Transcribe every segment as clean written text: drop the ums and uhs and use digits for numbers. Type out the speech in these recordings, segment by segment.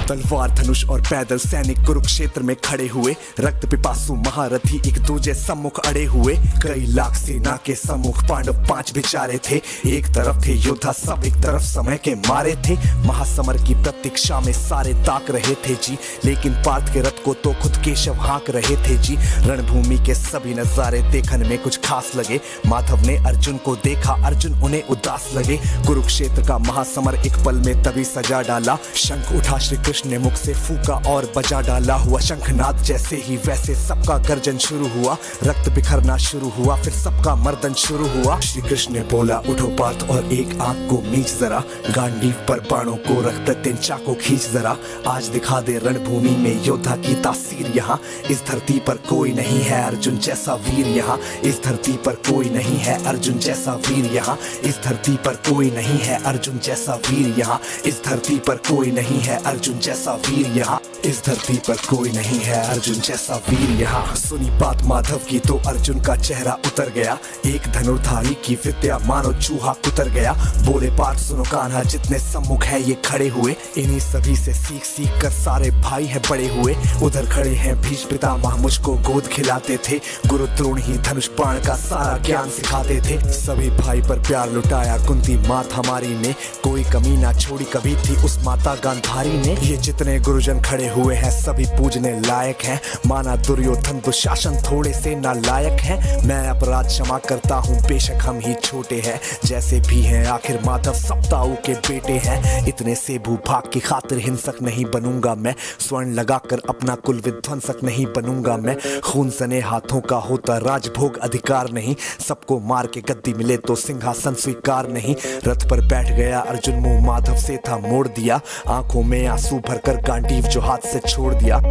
तलवार धनुष और पैदल सैनिक कुरुक्षेत्र में खड़े हुए, रक्त पिपासु महारथी एक दूजे सम्मुख अड़े हुए। कई लाख सेना के सम्मुख पांडव 5 बिचारे थे। एक तरफ थे योद्धा सब, एक तरफ समय के मारे थे। महासमर की प्रतीक्षा में सारे ताक रहे थे जी, लेकिन पार्थ के रथ को तो खुद केशव हाँक रहे थे जी। रणभूमि के सभी नजारे देखने में कुछ खास लगे। माधव ने अर्जुन को देखा, अर्जुन उन्हें उदास लगे। कुरुक्षेत्र का महासमर एक पल में तभी सजा डाला। शंख उठा श्री कृष्ण ने मुख से फूका और बजा डाला। हुआ शंखनाद जैसे ही वैसे सबका गर्जन शुरू हुआ। रक्त बिखरना शुरू हुआ, फिर सबका मर्दन शुरू हुआ। श्री कृष्ण ने बोला उठो पार्थ और एक आंख को मीच जरा, गांडीव पर बाणों को रख प्रत्यंचा को खींच जरा। आज दिखा दे रणभूमि में योद्धा की तासीर यहाँ। इस धरती पर कोई नहीं है अर्जुन जैसा वीर यहाँ। इस धरती पर कोई नहीं है अर्जुन जैसा वीर यहाँ। इस धरती पर कोई नहीं है अर्जुन जैसा वीर यहाँ। इस धरती पर कोई नहीं है अर्जुन जैसा वीर यहाँ। इस धरती पर कोई नहीं है अर्जुन जैसा वीर यहाँ। सुनी बात माधव की तो अर्जुन का चेहरा उतर गया। एक धनुर्धारी की विद्या मानो चूहा कुतर गया। बोले पार्थ सुनो कान्हा, जितने सम्मुख है ये खड़े हुए, इन्हीं सभी से सीख सीख कर सारे भाई है बड़े हुए। उधर खड़े हैं भीष्म पितामह, मुझको गोद खिलाते थे। गुरु द्रोण ही धनुष बाण का सारा ज्ञान सिखाते थे। सभी भाई पर प्यार लुटाया कुंती मात हमारी ने, कोई कमी ना छोड़ी कभी थी उस माता गांधारी ने। ये जितने गुरुजन खड़े हुए हैं सभी पूजने लायक हैं। माना दुर्योधन दुशासन थोड़े से नालायक हैं। मैं अपराध क्षमा करता हूँ बेशक हम ही छोटे हैं, जैसे भी हैं आखिर माधव सप्ताऊ के बेटे हैं। इतने से भूभाग की खातिर हिंसक नहीं बनूंगा मैं, स्वर्ण लगाकर अपना कुल विध्वंसक नहीं बनूंगा मैं। खून सने हाथों का होता राजभोग अधिकार नहीं, सबको मार के गद्दी मिले तो सिंहासन स्वीकार नहीं। रथ पर बैठ गया अर्जुन, मुंह माधव से था मोड़ दिया। आंखों में आंसू भरकर गांडीव जो हाथ से छोड़ दिया।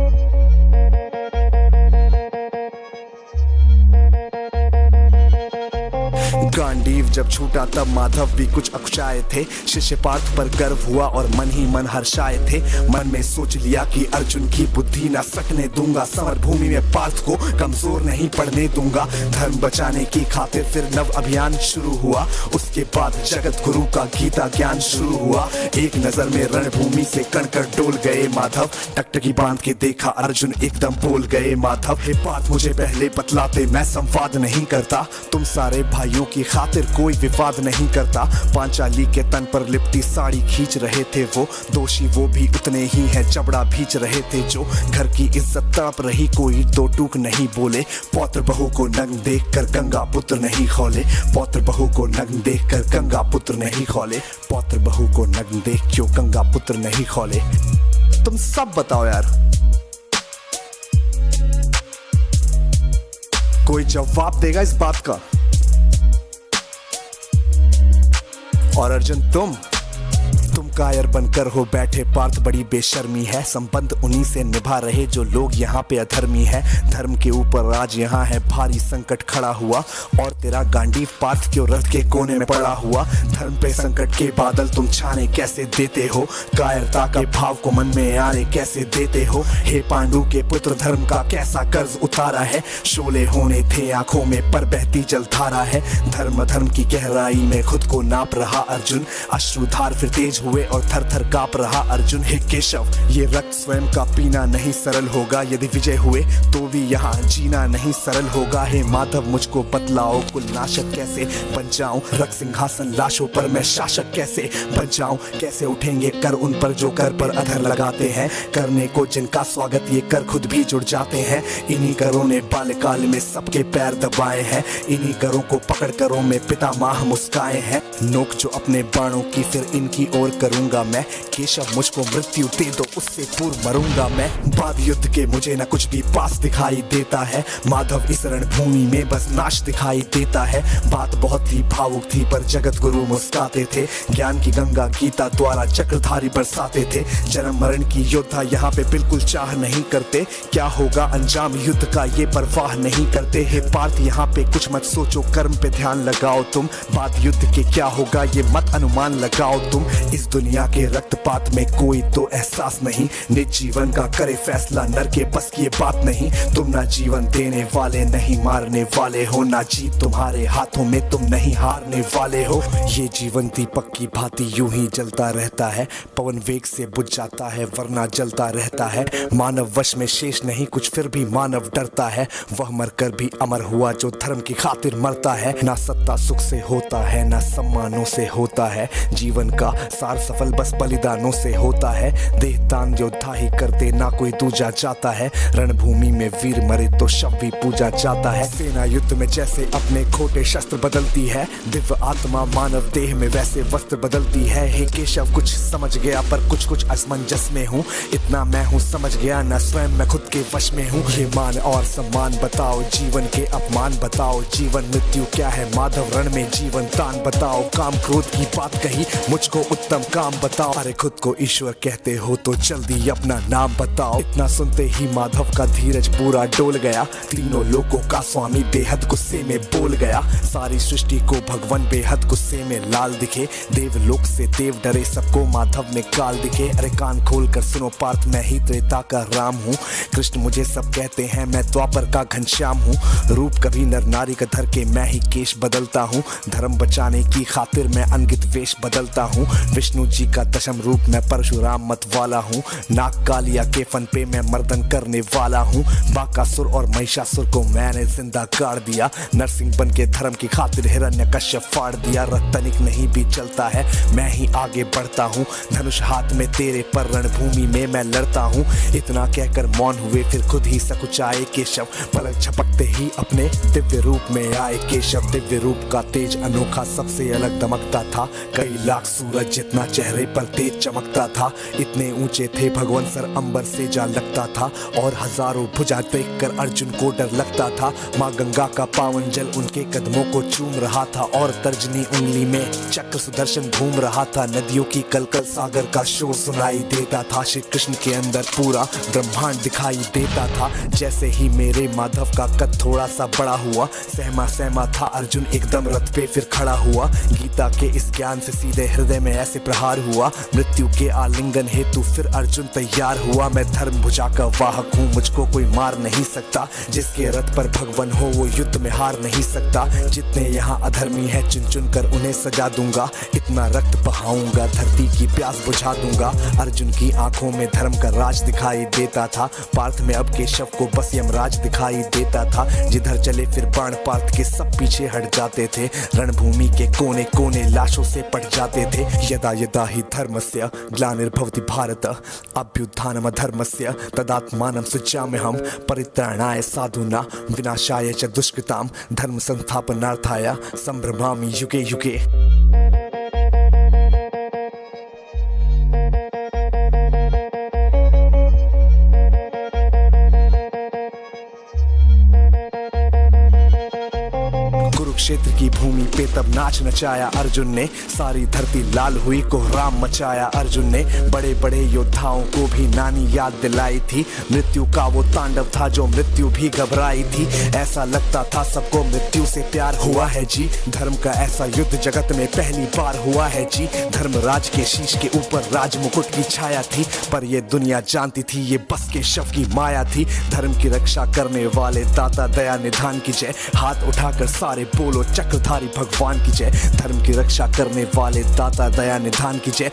गांडीव जब छूटा तब माधव भी कुछ अकुचाए थे। शिष्य पार्थ पर गर्व हुआ और मन ही मन हर्षाए थे। मन में सोच लिया कि अर्जुन की बुद्धि ना सकने दूंगा। समर भूमि में पार्थ को कमजोर नहीं पड़ने दूंगा। धर्म बचाने की खातिर फिर नव अभियान शुरू हुआ। उसके बाद जगत गुरु का गीता ज्ञान शुरू हुआ। एक नजर में रणभूमि से कणकण डोल गए माधव। टकटकी बांध के देखा अर्जुन एकदम बोल गए माधव। हे पार्थ मुझे पहले बतलाते, मैं संवाद नहीं करता। तुम सारे भाइयों की खातिर कोई विवाद नहीं करता। पांचाली के तन पर लिपटी साड़ी खींच रहे थे वो, दोषी वो भी उतने ही हैं चबड़ा भींच रहे थे जो। घर की इज्जत तड़प रही कोई दो टूक नहीं बोले। पौत्र बहू को नग्न देख कर गंगा पुत्र नहीं खोले। पौत्र बहू को नग्न देख कर गंगा पुत्र नहीं खोले। पौत्र बहू को नग्न देख क्यों गंगा पुत्र नहीं खोले। तुम सब बताओ यार, कोई जवाब देगा इस बात का? और अर्जुन तुम कायर बनकर हो बैठे पार्थ, बड़ी बेशर्मी है। संबंध उन्हीं से निभा रहे जो लोग यहाँ पे अधर्मी है। धर्म के ऊपर आज यहाँ है भारी संकट खड़ा हुआ, और तेरा गांडीव पार्थ क्यों रथ के कोने में पड़ा हुआ। धर्म पे संकट के बादल तुम छाने कैसे देते हो, कायरता के भाव को मन में आने कैसे देते हो। हे पांडु के पुत्र धर्म का कैसा कर्ज उतारा है। शोले होने थे आंखों में पर बहती जलधारा है। धर्म धर्म की गहराई में खुद को नाप रहा अर्जुन। अश्रुधार फिर तेज हुए और थर थर कांप रहा अर्जुन। हे केशव ये रक्त स्वयं का पीना नहीं सरल होगा। यदि विजय हुए तो भी यहाँ जीना नहीं सरल होगा। हे माधव मुझको बतलाओ कुल नाशक कैसे बन जाऊं। रक्त सिंहासन लाशों पर मैं शासक कैसे बन जाऊं। कैसे उठेंगे कर उन पर जो कर पर अधर लगाते हैं। करने को जिनका स्वागत ये कर खुद भी जुड़ जाते हैं। इन्हीं करों ने बाल्यकाल में सबके पैर दबाए हैं। इन्हीं करों को पकड़ करों में पितामह मुस्काए हैं। नोक जो अपने बाणों की फिर इनकी ओर करूंगा मैं। केशव मुझको मृत्यु दे दो उससे पूर्व मरूंगा मैं। बाद युद्ध के मुझे न कुछ भी पास दिखाई देता है। माधव इस रणभूमि में बस नाश दिखाई देता है। बात बहुत ही भावुक थी पर जगत गुरु मुस्काते थे। ज्ञान की गंगा गीता द्वारा चक्रधारी बरसाते थे। जन्म मरण की योद्धा यहाँ पे बिल्कुल चाह नहीं करते। क्या होगा अंजाम युद्ध का ये परवाह नहीं करते। हे पार्थ यहाँ पे कुछ मत सोचो, कर्म पे ध्यान लगाओ तुम। बाद युद्ध के क्या होगा ये मत अनुमान लगाओ तुम। इस दुनिया दुनिया के रक्तपात में कोई तो एहसास नहीं, निज जीवन का करे फैसला, नर के बस की ये बात नहीं। तुम ना जीवन देने वाले नहीं मारने वाले हो, ना जीत तुम्हारे हाथों में, तुम नहीं हारने वाले हो। ये जीवन दीपक की भांति यूं ही जलता रहता है, पवन वेग से बुझ जाता है वरना जलता रहता है। मानव वश में शेष नहीं कुछ, फिर भी मानव डरता है, वह मरकर भी अमर हुआ जो धर्म की खातिर मरता है। ना सत्ता सुख से होता है, ना सम्मानों से होता है, जीवन का सार सफल बस बलिदानों से होता है। देह दान योद्धा ही करते, ना कोई दूजा जाता है, रणभूमि में वीर मरे तो शव भी पूजा जाता है। सेना युद्ध में जैसे अपने खोटे शस्त्र बदलती है, दिव्य आत्मा मानव देह में वैसे वस्त्र बदलती है। हे केशव कुछ समझ गया पर कुछ कुछ असमंजस में हूँ, इतना मैं हूँ समझ गया ना स्वयं मैं खुद के वश में हूँ। ये मान और सम्मान बताओ, जीवन के अपमान बताओ, जीवन मृत्यु क्या है माधव रण में जीवन दान बताओ। काम क्रोध की बात कही मुझको उत्तम काम बताओ, अरे खुद को ईश्वर कहते हो तो जल्दी अपना नाम बताओ। इतना सुनते ही माधव का धीरज पूरा डोल गया, तीनों लोगों का स्वामी बेहद गुस्से में बोल गया। सारी सृष्टि को भगवान बेहद गुस्से में लाल दिखे, देवलोक से देव डरे सबको माधव में काल दिखे। अरे कान खोल कर सुनो पार्थ, मैं ही त्रेता का राम हूँ, कृष्ण मुझे सब कहते हैं, मैं द्वापर का घनश्याम हूँ। रूप कभी नर नारी का धर के मैं ही केश बदलता हूँ, धर्म बचाने की खातिर मैं अनगित वेश बदलता हूँ। विष्णु जी का दशम रूप मैं परशुराम मत वाला हूँ, नाग कालिया के फन पे मैं मर्दन करने वाला हूँ। बाकासुर और महिषासुर को मैंने जिंदा गाड़ दिया, नरसिंह बन के धर्म की खातिर हिरण्यकश्यप फाड़ दिया। रतनिक नहीं भी चलता है मैं ही आगे बढ़ता हूँ, धनुष हाथ में तेरे पर रणभूमि में मैं लड़ता हूँ। इतना कहकर मौन हुए फिर खुद ही सकुचाए केशव, पलक झपकते ही अपने दिव्य रूप में आए केशव। दिव्य रूप का तेज अनोखा सबसे अलग दमकता था, कई लाख सूरज जितना चेहरे पर तेज चमकता था। इतने ऊंचे थे भगवान सर अंबर से जा लगता था, और हजारों भुजा देखकर अर्जुन को डर लगता था। माँ गंगा का पावन जल उनके कदमों को चूम रहा था, और तर्जनी उंगली में चक्र सुदर्शन घूम रहा था। नदियों की कलकल सागर का शोर सुनाई देता था, श्री कृष्ण के अंदर पूरा ब्रह्मांड दिखाई देता था। जैसे ही मेरे माधव का कद थोड़ा सा बड़ा हुआ, सहमा सहमा था अर्जुन एकदम रथ पे फिर खड़ा हुआ। गीता के इस ज्ञान से सीधे हृदय में ऐसे प्रहार हुआ, मृत्यु के आलिंगन हेतु फिर अर्जुन तैयार हुआ। मैं धर्म भुजा का वाहक हूँ, मुझको कोई मार नहीं सकता, जिसके रथ पर भगवान हो वो युद्ध में हार नहीं सकता। जितने यहाँ अधर्मी है चुन चुन कर उन्हें सजा दूंगा, इतना रक्त बहाऊंगा धरती की प्यास बुझा दूंगा। अर्जुन की आंखों में धर्म का राज दिखाई देता था, पार्थ में अब केशव को बस यमराज दिखाई देता था। जिधर चले फिर बाण पार्थ के सब पीछे हट जाते थे, रणभूमि के कोने कोने लाशों से पट जाते थे। यदा यदा हि धर्मस्य ग्लानिर्भवति भारत, अभ्युत्थानम धर्मस्य तदात्मानं सृजाम्यहम्, परित्राणाय साधूनां विनाशाय च दुष्कृतां, धर्म संस्थापनार्थाय संभ्रमामि युगे युगे। कुरुक्षेत्र की भूमि पे तब नाच नचाया अर्जुन ने, सारी धरती लाल हुई कोहराम मचाया अर्जुन ने। बड़े बड़े योद्धाओं को भी नानी याद दिलाई थी, मृत्यु का वो तांडव था जो मृत्यु भी घबराई थी। ऐसा लगता था सबको मृत्यु से प्यार हुआ है जी, धर्म का ऐसा युद्ध जगत में पहली बार हुआ है जी। धर्मराज के शीश के ऊपर राज मुकुट की छाया थी, पर ये दुनिया जानती थी ये बस के शव की माया थी। धर्म की रक्षा करने वाले दाता दया निधान की जय, हाथ उठाकर सारे बोलो चक्रधारी भगवान की जय। धर्म की रक्षा करने वाले दाता दया निधान की जय।